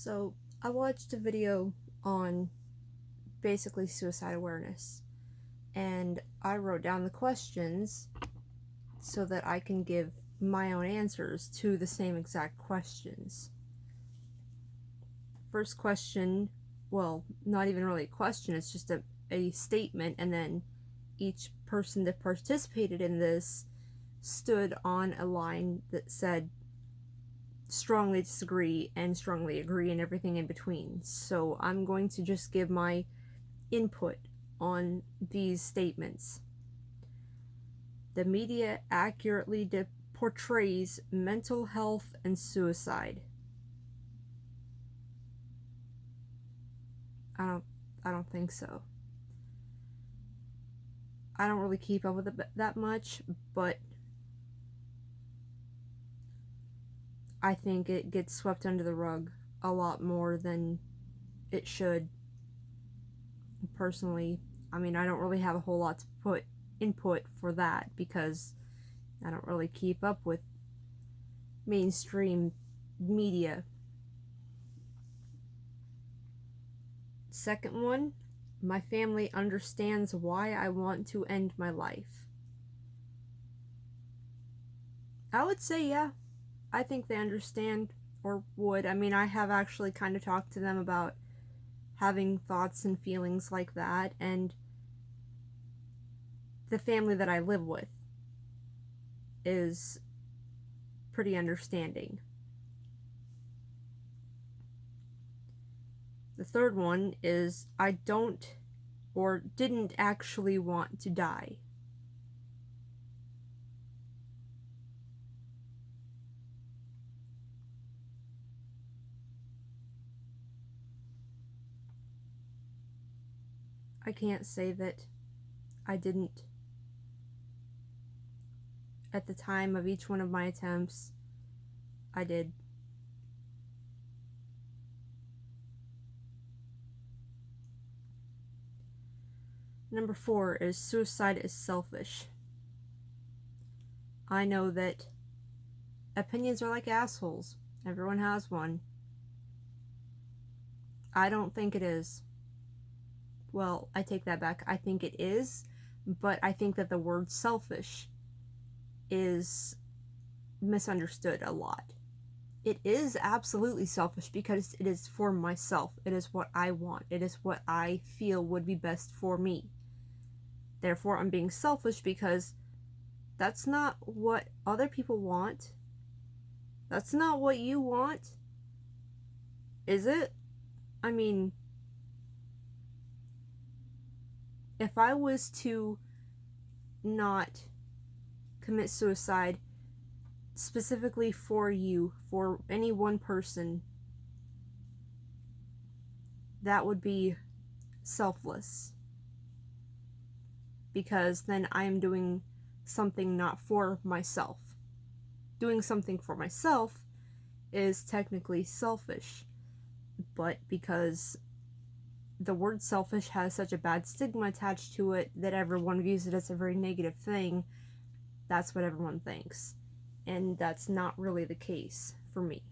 So I watched a video on basically suicide awareness, and I wrote down the questions so that I can give my own answers to the same exact questions. First question, well, not even really a question, it's just a statement, and then each person that participated in this stood on a line that said strongly disagree and strongly agree and everything in between. So I'm going to just give my input on these statements. The media accurately portrays mental health and suicide. I don't think so. I don't really keep up with it that much, but I think it gets swept under the rug a lot more than it should. Personally, I mean, I don't really have a whole lot to put input for that because I don't really keep up with mainstream media. Second one, my family understands why I want to end my life. I would say yeah. I think they understand, or would. I mean, I have actually kind of talked to them about having thoughts and feelings like that, and the family that I live with is pretty understanding. The third one is I don't or didn't actually want to die. I can't say that I didn't. At the time of each one of my attempts, I did. Number 4 is suicide is selfish. I know that opinions are like assholes. Everyone has one. I don't think it is. Well, I take that back. I think it is, but I think that the word selfish is misunderstood a lot. It is absolutely selfish because it is for myself. It is what I want. It is what I feel would be best for me. Therefore, I'm being selfish because that's not what other people want. That's not what you want. Is it? I mean, if I was to not commit suicide specifically for you, for any one person, that would be selfless. Because then I am doing something not for myself. Doing something for myself is technically selfish. But because the word selfish has such a bad stigma attached to it that everyone views it as a very negative thing, that's what everyone thinks. And that's not really the case for me.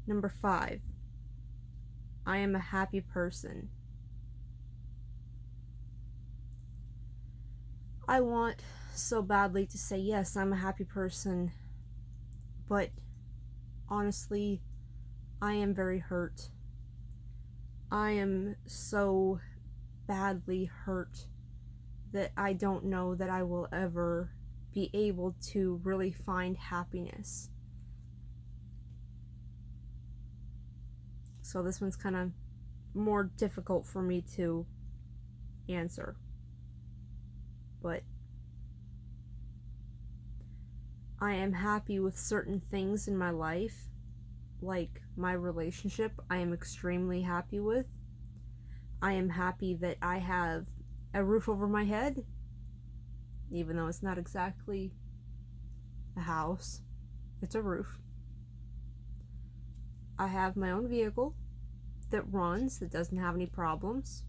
Number 5. I am a happy person. I want so badly to say yes, I'm a happy person, but honestly, I am very hurt. I am so badly hurt that I don't know that I will ever be able to really find happiness. So this one's kind of more difficult for me to answer. But I am happy with certain things in my life, like my relationship, I am extremely happy with. I am happy that I have a roof over my head, even though it's not exactly a house, it's a roof. I have my own vehicle that runs, that doesn't have any problems.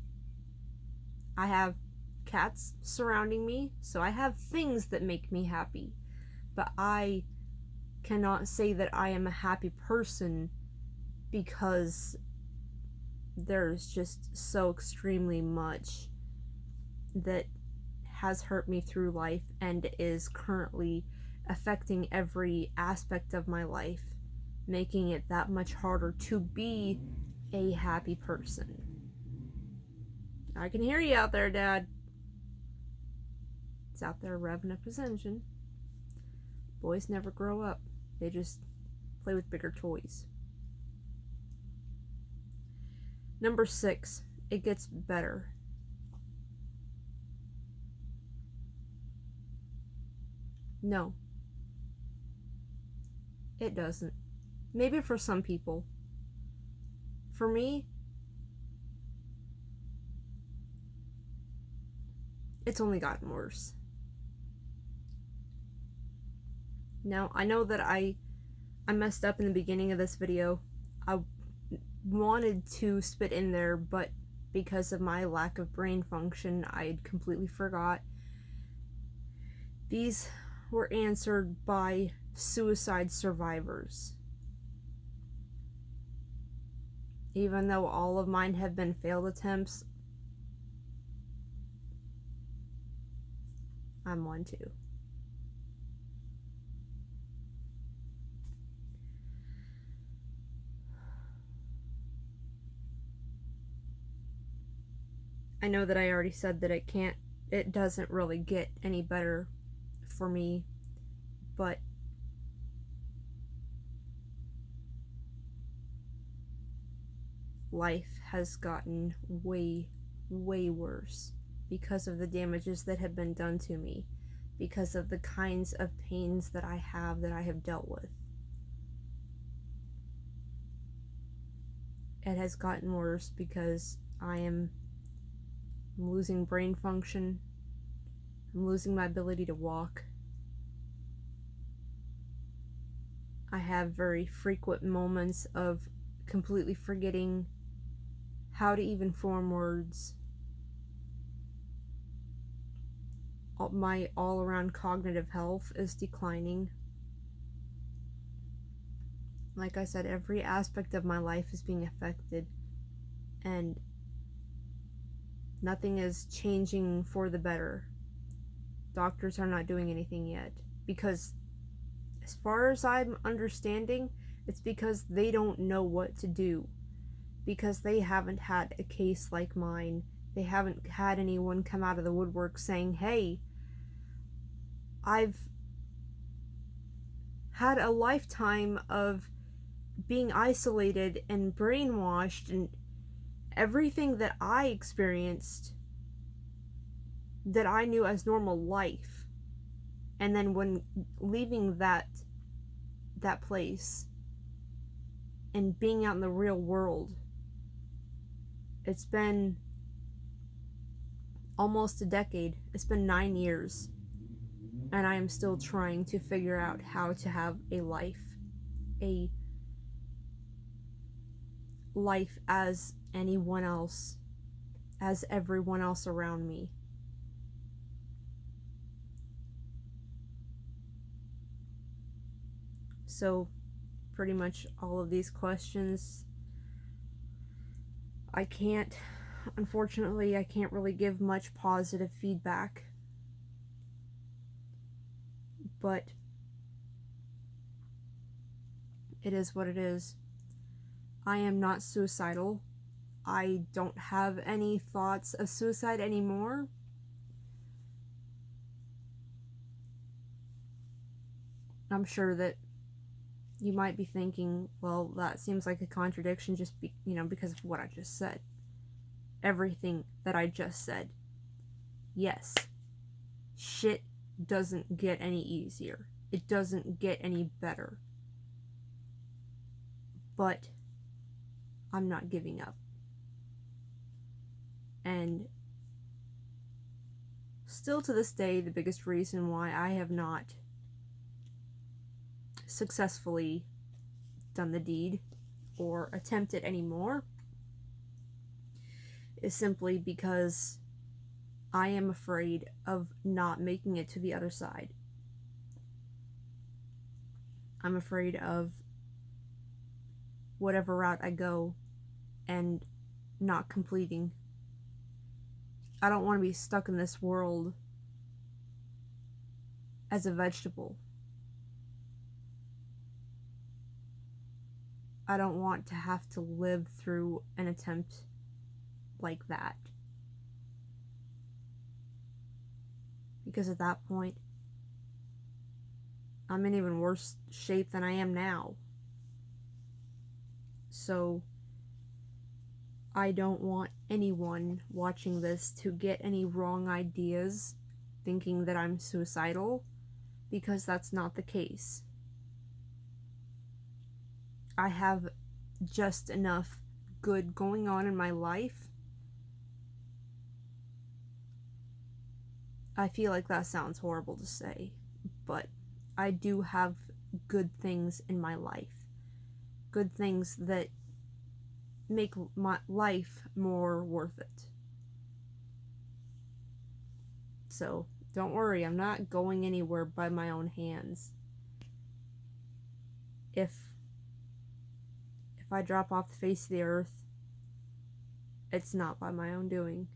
I have cats surrounding me, so I have things that make me happy. but I cannot say that I am a happy person because there's just so extremely much that has hurt me through life and is currently affecting every aspect of my life, making it that much harder to be a happy person. I can hear you out there, Dad. It's out there revving up his engine. Boys never grow up. They just play with bigger toys. Number 6, it gets better. No. It doesn't. Maybe for some people. For me, it's only gotten worse. Now, I know that I messed up in the beginning of this video. I wanted to spit in there, but because of my lack of brain function, I completely forgot. These were answered by suicide survivors. Even though all of mine have been failed attempts, I'm one too. I know that I already said that it doesn't really get any better for me, but life has gotten way, way worse because of the damages that have been done to me, because of the kinds of pains that I have dealt with. It has gotten worse because I'm losing brain function. I'm losing my ability to walk. I have very frequent moments of completely forgetting how to even form words. My all-around cognitive health is declining. Like I said, every aspect of my life is being affected, and nothing is changing for the better. Doctors are not doing anything yet, because as far as I'm understanding, it's because they don't know what to do, because they haven't had a case like mine. They haven't had anyone come out of the woodwork saying, hey, I've had a lifetime of being isolated and brainwashed, and everything that I experienced that I knew as normal life, and then when leaving that place and being out in the real world, it's been almost a decade. It's been 9 years, and I am still trying to figure out how to have a life as anyone else, as everyone else around me. So pretty much all of these questions, unfortunately, I can't really give much positive feedback. But it is what it is. I am not suicidal. I don't have any thoughts of suicide anymore. I'm sure that you might be thinking, well, that seems like a contradiction just because of what I just said. Everything that I just said. Yes. Shit doesn't get any easier. It doesn't get any better. But I'm not giving up. And still to this day, the biggest reason why I have not successfully done the deed or attempted anymore is simply because I am afraid of not making it to the other side. I'm afraid of whatever route I go and not completing. I don't want to be stuck in this world as a vegetable. I don't want to have to live through an attempt like that. Because at that point, I'm in even worse shape than I am now. So, I don't want anyone watching this to get any wrong ideas thinking that I'm suicidal, because that's not the case. I have just enough good going on in my life. I feel like that sounds horrible to say, but I do have good things in my life. Good things that make my life more worth it. So, don't worry, I'm not going anywhere by my own hands. If I drop off the face of the earth, it's not by my own doing.